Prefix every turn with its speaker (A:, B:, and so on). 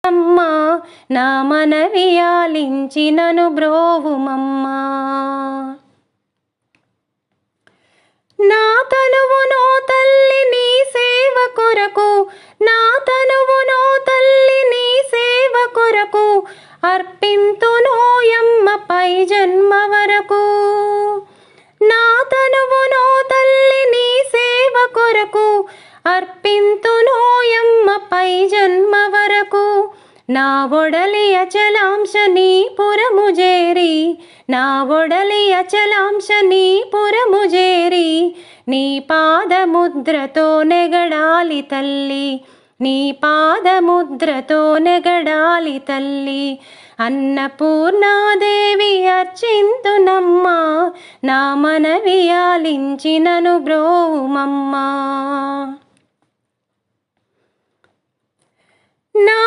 A: అమ్మా నా మనవి ఆలించి నను బ్రోవుమమ్మా. నా తనువునో తల్లి నీ సేవ కొరకు, నా తనువునో తల్లి నీ సేవ కొరకు అర్పింతునోయమ్మ పై జన్మ వరకు. నా తనువునో తల్లి నీ సేవ కొరకు అర్పింతునోయమ్మ పై జన్మ వరకు. నా ఒడలి అచలాంశ నీ పురము చేరి, నా ఒడలి అచలాంశ నీ పురము చేరి నీ పాదముద్రతో నెగడాలి తల్లి, నీ పాదముద్రతో నెగడాలి తల్లి. అన్నపూర్ణాదేవి అర్చింతునమ్మా నా మనవి ఆలించి నను బ్రోవుమమ్మా. నా